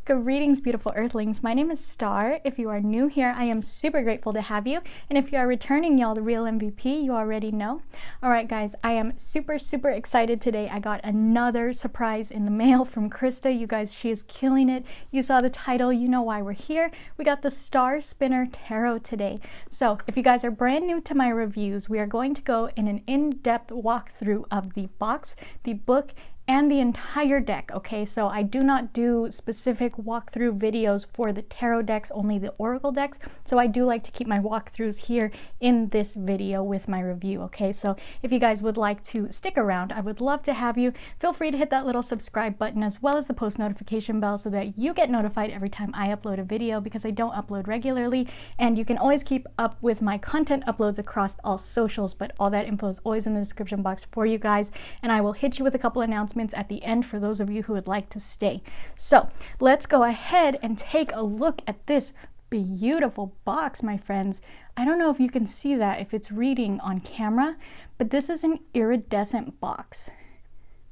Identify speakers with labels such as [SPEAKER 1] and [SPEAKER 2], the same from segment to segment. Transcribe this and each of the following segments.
[SPEAKER 1] Greetings, beautiful earthlings. My name is Star. If you are new here, I am super grateful to have you. And if you are returning, y'all, the real MVP, you already know. All right, guys, I am super excited today. I got another surprise in the mail from KRISTA. You guys, she is killing it. You saw the title, you know why we're here. We got the Star Spinner Tarot today. So if you guys are brand new to my reviews, we are going to go in an in-depth walkthrough of the box, the book, and the entire deck, okay? So I do not do specific walkthrough videos for the tarot decks, only the oracle decks. So I do like to keep my walkthroughs here in this video with my review, okay? So if you guys would like to stick around, I would love to have you. Feel free to hit that little subscribe button as well as the post notification bell so that you get notified every time I upload a video, because I don't upload regularly. And you can always keep up with my content uploads across all socials, but all that info is always in the description box for you guys. And I will hit you with a couple announcements at the end for those of you who would like to stay. So let's go ahead and take a look at this beautiful box, my friends. I don't know if you can see that if it's reading on camera, but this is an iridescent box.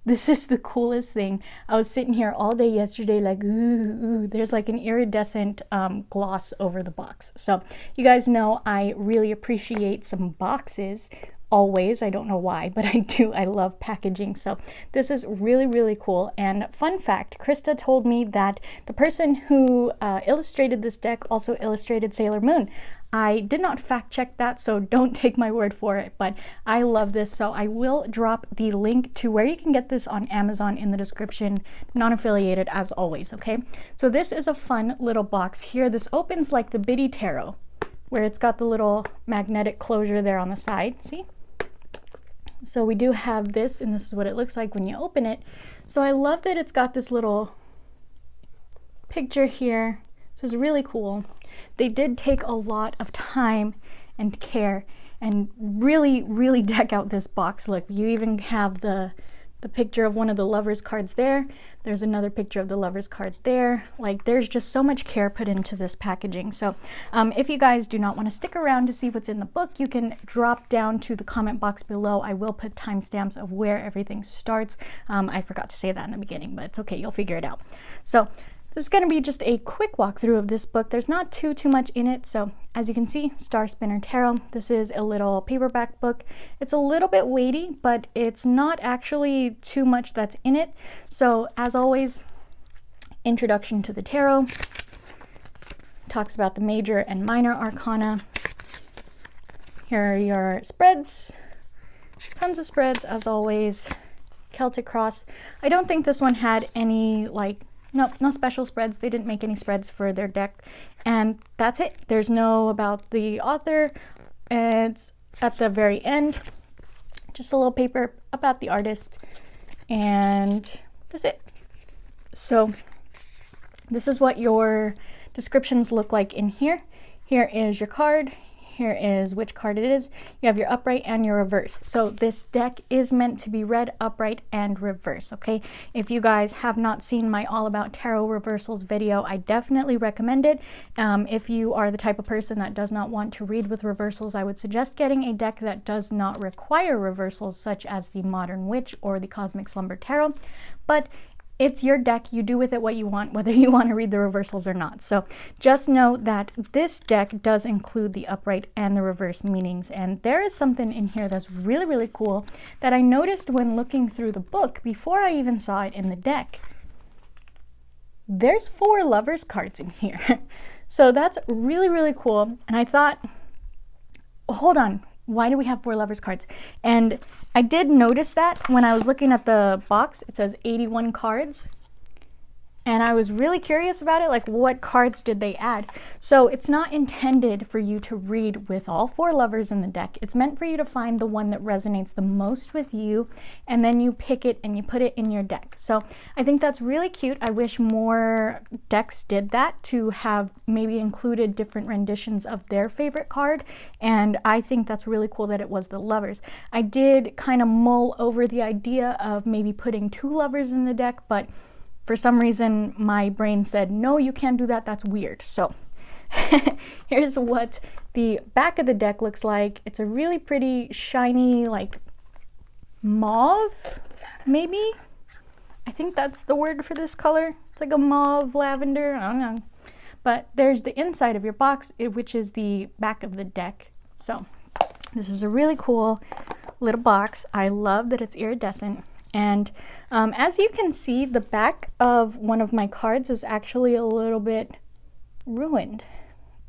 [SPEAKER 1] This is the coolest thing. I was sitting here all day yesterday like, ooh, there's like an iridescent gloss over the box. So you guys know I really appreciate some boxes. Always. I don't know why, but I do. I love packaging. So this is really cool. And fun fact, KRISTA told me that the person who illustrated this deck also illustrated Sailor Moon. I did not fact check that, so don't take my word for it, but I love this. So I will drop the link to where you can get this on Amazon in the description, non-affiliated as always, okay? So this is a fun little box here. This opens like the Biddy Tarot, where it's got the little magnetic closure there on the side, see? So we do have this, and this is what it looks like when you open it. So I love that it's got this little picture here. This is really cool. They did take a lot of time and care and really deck out this box. Look, you even have the picture of one of the lovers cards there. There's another picture of the lovers card there. Like, there's just so much care put into this packaging. So if you guys do not want to stick around to see what's in the book, you can drop down to the comment box below. I will put timestamps of where everything starts. I forgot to say that in the beginning, but it's okay, you'll figure it out. So this is going to be just a quick walkthrough of this book. There's not too much in it. So as you can see, Star Spinner Tarot. This is a little paperback book. It's a little bit weighty, but it's not actually too much that's in it. So as always, introduction to the tarot. Talks about the major and minor arcana. Here are your spreads. Tons of spreads as always. Celtic cross. I don't think this one had any no special spreads. They didn't make any spreads for their deck, and that's it. There's no about the author. It's at the very end, just a little paper about the artist, and that's it. So this is what your descriptions look like in here. Here is your card. Here is which card it is. You have your upright and your reverse. So this deck is meant to be read upright and reverse, okay? If you guys have not seen my All About Tarot Reversals video, I definitely recommend it. If you are the type of person that does not want to read with reversals, I would suggest getting a deck that does not require reversals, such as the Modern Witch or the Cosmic Slumber Tarot. But it's your deck. You do with it what you want, whether you want to read the reversals or not. So just know that this deck does include the upright and the reverse meanings. And there is something in here that's really cool that I noticed when looking through the book before I even saw it in the deck. There's 4 lovers cards in here. So that's really cool. And I thought, hold on, why do we have 4 lovers cards? And I did notice that when I was looking at the box. It says 81 cards, and I was really curious about it, like what cards did they add? So it's not intended for you to read with all 4 lovers in the deck. It's meant for you to find the one that resonates the most with you, and then you pick it and you put it in your deck. So I think that's really cute. I wish more decks did that, to have maybe included different renditions of their favorite card, and I think that's really cool that it was the lovers. I did kind of mull over the idea of maybe putting 2 lovers in the deck, but for some reason, my brain said, no, you can't do that. That's weird. So here's what the back of the deck looks like. It's a really pretty shiny, like mauve, maybe? I think that's the word for this color. It's like a mauve lavender, I don't know. But there's the inside of your box, which is the back of the deck. So this is a really cool little box. I love that it's iridescent. And as you can see, the back of one of my cards is actually a little bit ruined.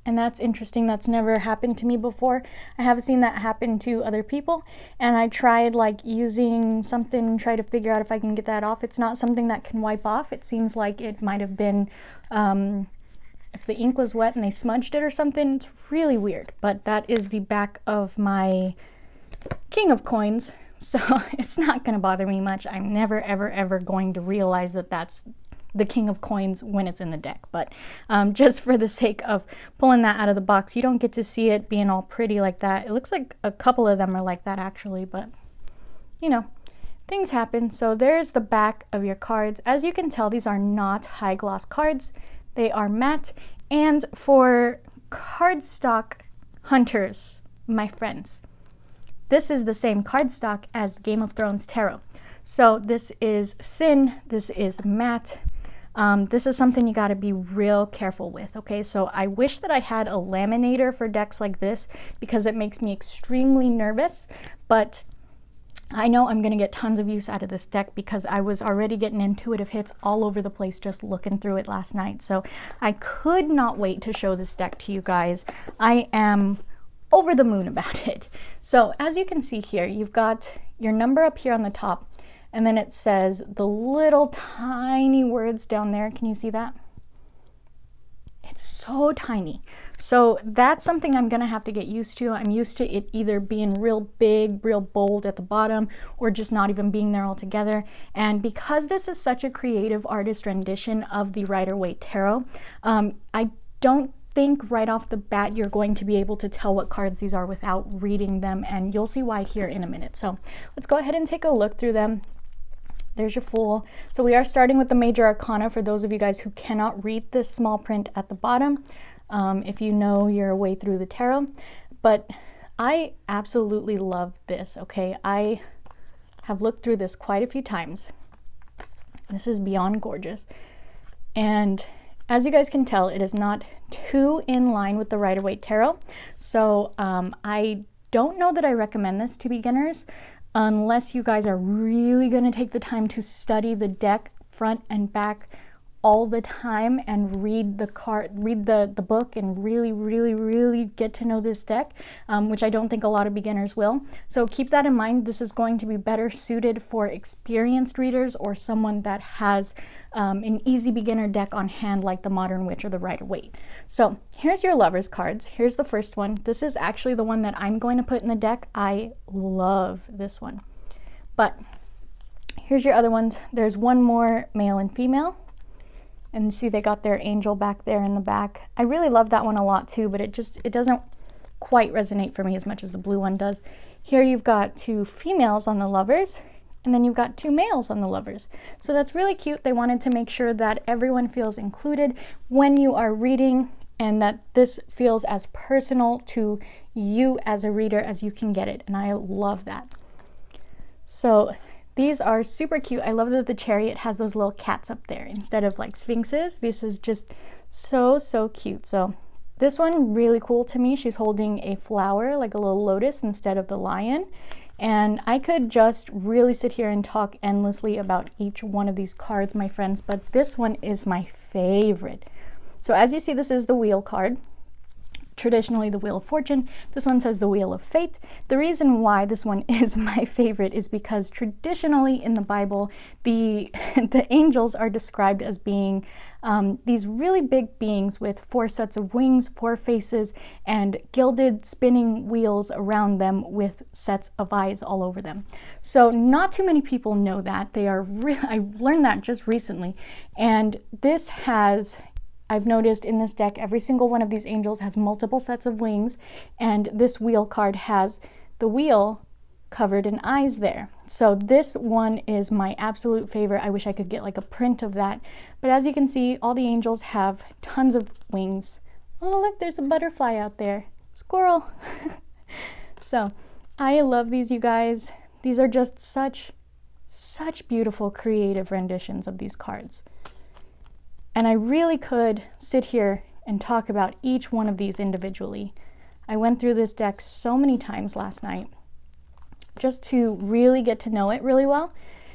[SPEAKER 1] And that's interesting. That's never happened to me before. I have seen that happen to other people. And I tried like using something, try to figure out if I can get that off. It's not something that can wipe off. It seems like it might have been, if the ink was wet and they smudged it or something. It's really weird. But that is the back of my King of Coins. So it's not going to bother me much. I'm never, ever, ever going to realize that that's the King of Coins when it's in the deck. But just for the sake of pulling that out of the box, you don't get to see it being all pretty like that. It looks like a couple of them are like that actually, but you know, things happen. So there's the back of your cards. As you can tell, these are not high gloss cards. They are matte. And for cardstock hunters, my friends, this is the same cardstock as the Game of Thrones Tarot. So this is thin, this is matte. This is something you got to be real careful with, okay? So I wish that I had a laminator for decks like this because it makes me extremely nervous, but I know I'm going to get tons of use out of this deck because I was already getting intuitive hits all over the place just looking through it last night. So I could not wait to show this deck to you guys. I am over the moon about it. So as you can see here, you've got your number up here on the top. And then it says the little tiny words down there. Can you see that? It's so tiny. So that's something I'm gonna have to get used to. I'm used to it either being real big, real bold at the bottom, or just not even being there altogether. And because this is such a creative artist rendition of the Rider-Waite Tarot, I don't think right off the bat you're going to be able to tell what cards these are without reading them, and you'll see why here in a minute. So let's go ahead and take a look through them. There's your Fool. So we are starting with the Major Arcana for those of you guys who cannot read this small print at the bottom, if you know your way through the tarot. But I absolutely love this, okay? I have looked through this quite a few times. This is beyond gorgeous. And as you guys can tell, it is not too in line with the Rider-Waite Tarot. So I don't know that I recommend this to beginners, unless you guys are really going to take the time to study the deck front and back all the time and read the book and really get to know this deck, which I don't think a lot of beginners will. So keep that in mind. This is going to be better suited for experienced readers or someone that has an easy beginner deck on hand like the Modern Witch or the Rider-Waite. So here's your Lovers cards. Here's the first one. This is actually the one that I'm going to put in the deck. I love this one. But here's your other ones. There's one more, male and female. And see, they got their angel back there in the back. I really love that one a lot too, but it doesn't quite resonate for me as much as the blue one does. Here you've got two females on the Lovers, and then you've got two males on the Lovers. So that's really cute. They wanted to make sure that everyone feels included when you are reading, and that this feels as personal to you as a reader as you can get it. And I love that. So these are super cute. I love that the Chariot has those little cats up there instead of like sphinxes. This is just so cute. So this one, really cool to me. She's holding a flower, like a little lotus, instead of the lion. And I could just really sit here and talk endlessly about each one of these cards, my friends, but this one is my favorite. So as you see, this is the Wheel card. Traditionally the Wheel of Fortune. This one says the Wheel of Fate. The reason why this one is my favorite is because traditionally in the Bible, the angels are described as being these really big beings with 4 sets of wings, 4 faces, and gilded spinning wheels around them with sets of eyes all over them. So not too many people know that. They are I learned that just recently. And this has, I've noticed in this deck, every single one of these angels has multiple sets of wings, and this Wheel card has the wheel covered in eyes there. So this one is my absolute favorite. I wish I could get like a print of that. But as you can see, all the angels have tons of wings. Oh, look, there's a butterfly out there. Squirrel. So I love these, you guys. These are just such beautiful creative renditions of these cards. And I really could sit here and talk about each one of these individually. I went through this deck so many times last night just to really get to know it really well.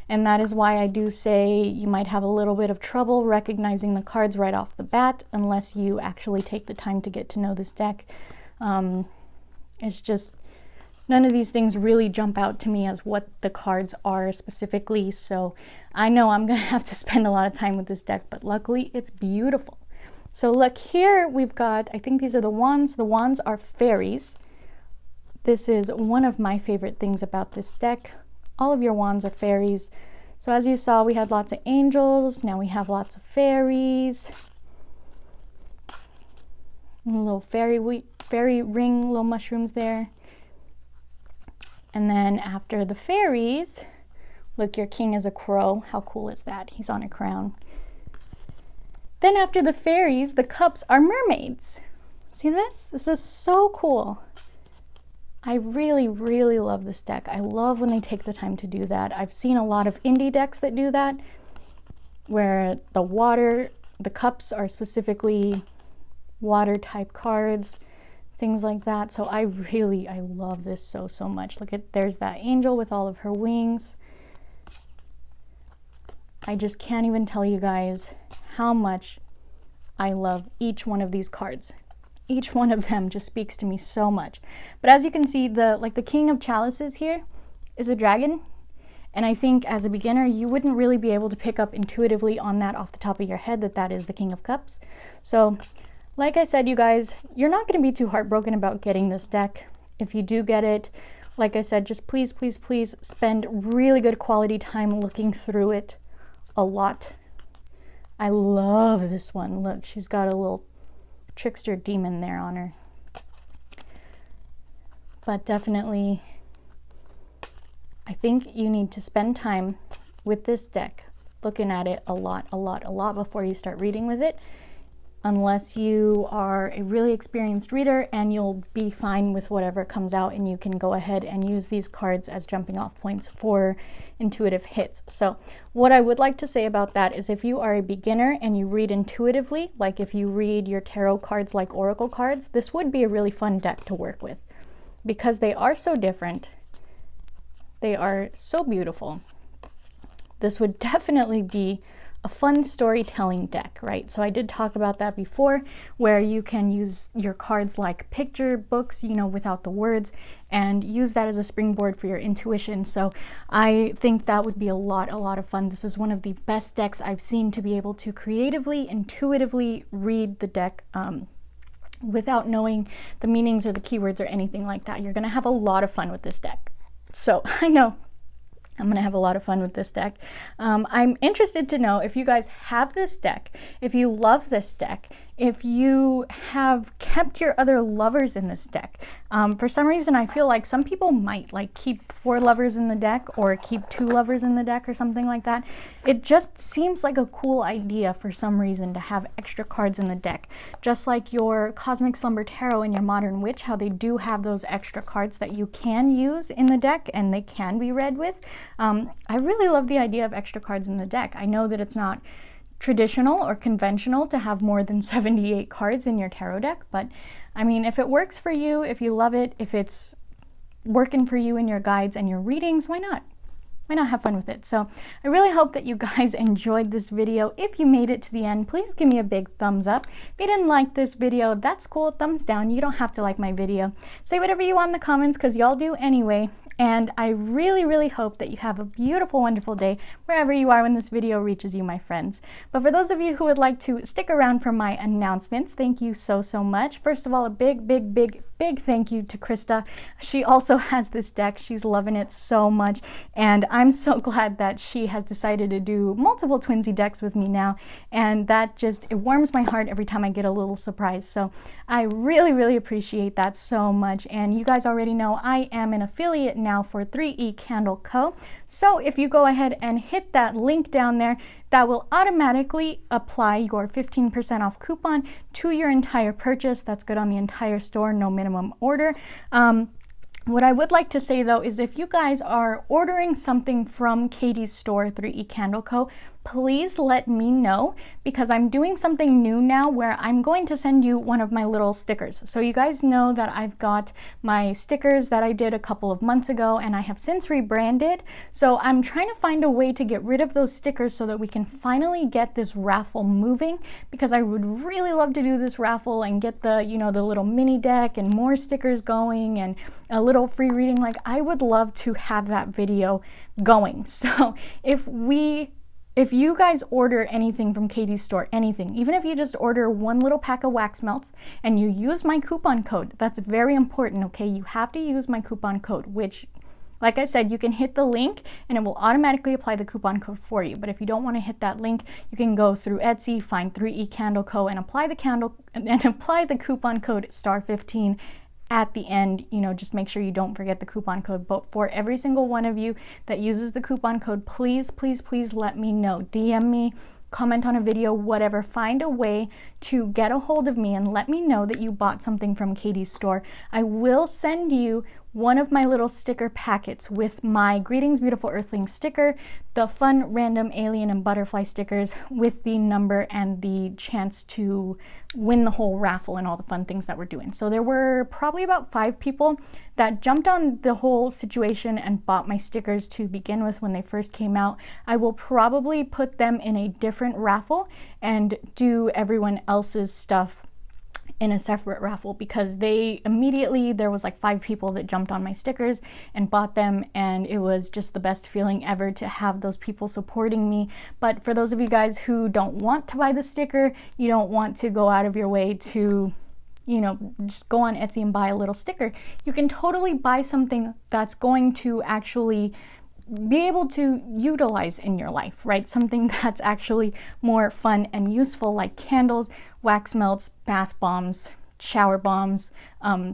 [SPEAKER 1] And that is why I do say you might have a little bit of trouble recognizing the cards right off the bat unless you actually take the time to get to know this deck. It's just, none of these things really jump out to me as what the cards are specifically. So I know I'm going to have to spend a lot of time with this deck, but luckily it's beautiful. So look here, we've got, I think these are the wands. The wands are fairies. This is one of my favorite things about this deck. All of your wands are fairies. So as you saw, we had lots of angels. Now we have lots of fairies. And a little fairy ring, little mushrooms there. And then after the fairies, look, your king is a crow. How cool is that? He's on a crown. Then after the fairies, the cups are mermaids. See this? This is so cool. I really, really love this deck. I love when they take the time to do that. I've seen a lot of indie decks that do that, where the cups are specifically water type cards, things like that. So I love this so much. Look at, there's that angel with all of her wings. I just can't even tell you guys how much I love each one of these cards. Each one of them just speaks to me so much. But as you can see, the King of Chalices here is a dragon. And I think as a beginner, you wouldn't really be able to pick up intuitively on that off the top of your head that is the King of Cups. So like I said, you guys, you're not going to be too heartbroken about getting this deck. If you do get it, like I said, just please, please, please spend really good quality time looking through it a lot. I love this one. Look, she's got a little trickster demon there on her. But definitely, I think you need to spend time with this deck, looking at it a lot before you start reading with it. Unless you are a really experienced reader, and you'll be fine with whatever comes out, and you can go ahead and use these cards as jumping off points for intuitive hits. So what I would like to say about that is, if you are a beginner and you read intuitively, like if you read your tarot cards like oracle cards, this would be a really fun deck to work with because they are so different. They are so beautiful. This would definitely be a fun storytelling deck, right? So I did talk about that before, where you can use your cards like picture books, you know, without the words, and use that as a springboard for your intuition. So I think that would be a lot of fun. This is one of the best decks I've seen to be able to creatively, intuitively read the deck without knowing the meanings or the keywords or anything like that. You're gonna have a lot of fun with this deck. So I know I'm going to have a lot of fun with this deck. I'm interested to know if you guys have this deck, if you love this deck, if you have kept your other lovers in this deck. For some reason, I feel like some people might like keep 4 lovers in the deck or keep 2 lovers in the deck or something like that. It just seems like a cool idea for some reason to have extra cards in the deck. Just like your Cosmic Slumber Tarot and your Modern Witch, how they do have those extra cards that you can use in the deck and they can be read with. I really love the idea of extra cards in the deck. I know that it's not traditional or conventional to have more than 78 cards in your tarot deck, but I mean, if it works for you, if you love it, if it's working for you in your guides and your readings, why not? Why not have fun with it? So I really hope that you guys enjoyed this video. If you made it to the end, please give me a big thumbs up. If you didn't like this video, that's cool, thumbs down. You don't have to like my video. Say whatever you want in the comments, because y'all do anyway. And I really hope that you have a beautiful, wonderful day wherever you are when this video reaches you, my friends. But for those of you who would like to stick around for my announcements, thank you so much. First of all, a big thank you to KRISTA. She also has this deck. She's loving it so much. And I'm so glad that she has decided to do multiple Twinsy decks with me now. And that just, it warms my heart every time I get a little surprise. So I really appreciate that so much. And you guys already know I am an affiliate now for 3E Candle Co. So if you go ahead and hit that link down there, that will automatically apply your 15% off coupon to your entire purchase. That's good on the entire store, no minimum order. What I would like to say though is if you guys are ordering something from Katie's store, 3E Candle Co., please let me know, because I'm doing something new now where I'm going to send you one of my little stickers. So you guys know that I've got my stickers that I did a couple of months ago, and I have since rebranded. So I'm trying to find a way to get rid of those stickers so that we can finally get this raffle moving, because I would really love to do this raffle and get the, you know, the little mini deck and more stickers going and a little free reading. Like, I would love to have that video going. So if you guys order anything from Katie's store, anything, even if you just order one little pack of wax melts and you use my coupon code, that's very important, okay? You have to use my coupon code, which, like I said, you can hit the link and it will automatically apply the coupon code for you. But if you don't want to hit that link, you can go through Etsy, find 3E Candle Co. and apply the coupon code STAR15 at the end. You know, just make sure you don't forget the coupon code. But for every single one of you that uses the coupon code, please, please, please let me know. DM me, comment on a video, whatever. Find a way to get a hold of me and let me know that you bought something from Katie's store. I will send you one of my little sticker packets with my Greetings Beautiful Earthlings sticker, the fun random alien and butterfly stickers with the number and the chance to win the whole raffle and all the fun things that we're doing. So there were probably about 5 people that jumped on the whole situation and bought my stickers to begin with when they first came out. I will probably put them in a different raffle and do everyone else's stuff in a separate raffle, because there was like 5 people that jumped on my stickers and bought them, and it was just the best feeling ever to have those people supporting me. But for those of you guys who don't want to buy the sticker, you don't want to go out of your way to, you know, just go on Etsy and buy a little sticker, you can totally buy something that's going to actually be able to utilize in your life, right? Something that's actually more fun and useful, like candles, wax melts, bath bombs, shower bombs,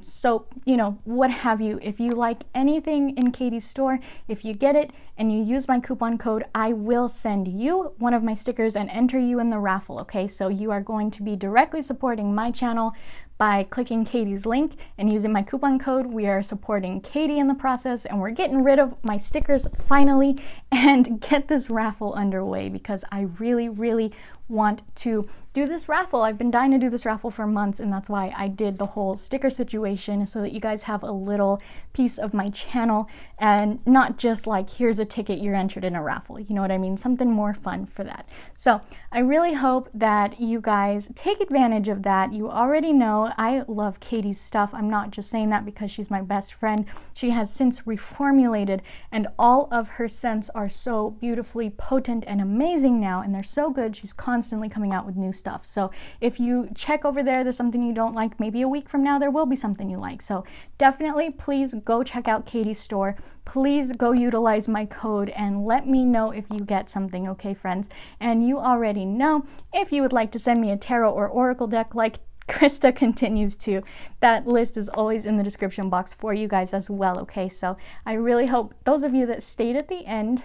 [SPEAKER 1] soap, you know, what have you. If you like anything in Katie's store, if you get it and you use my coupon code, I will send you one of my stickers and enter you in the raffle, okay? So you are going to be directly supporting my channel by clicking Katie's link and using my coupon code. We are supporting Katie in the process, and we're getting rid of my stickers finally and get this raffle underway, because I really, really want to do this raffle. I've been dying to do this raffle for months, and that's why I did the whole sticker situation, so that you guys have a little piece of my channel and not just like, here's a ticket, you're entered in a raffle. You know what I mean? Something more fun for that. So I really hope that you guys take advantage of that. You already know I love Katie's stuff. I'm not just saying that because she's my best friend. She has since reformulated, and all of her scents are so beautifully potent and amazing now, and they're so good. She's constantly coming out with new stuff. So if you check over there's something you don't like, maybe a week from now there will be something you like. So definitely please go check out Katie's store. Please go utilize my code and let me know if you get something, okay, friends? And you already know, if you would like to send me a tarot or oracle deck like KRISTA continues to, that list is always in the description box for you guys as well, okay? So I really hope those of you that stayed at the end,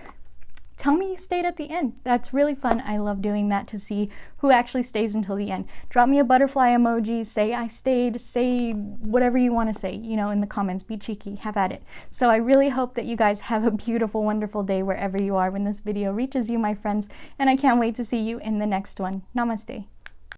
[SPEAKER 1] tell me you stayed at the end. That's really fun. I love doing that, to see who actually stays until the end. Drop me a butterfly emoji, say I stayed, say whatever you want to say, you know, in the comments. Be cheeky, have at it. So I really hope that you guys have a beautiful, wonderful day wherever you are when this video reaches you, my friends, and I can't wait to see you in the next one. Namaste.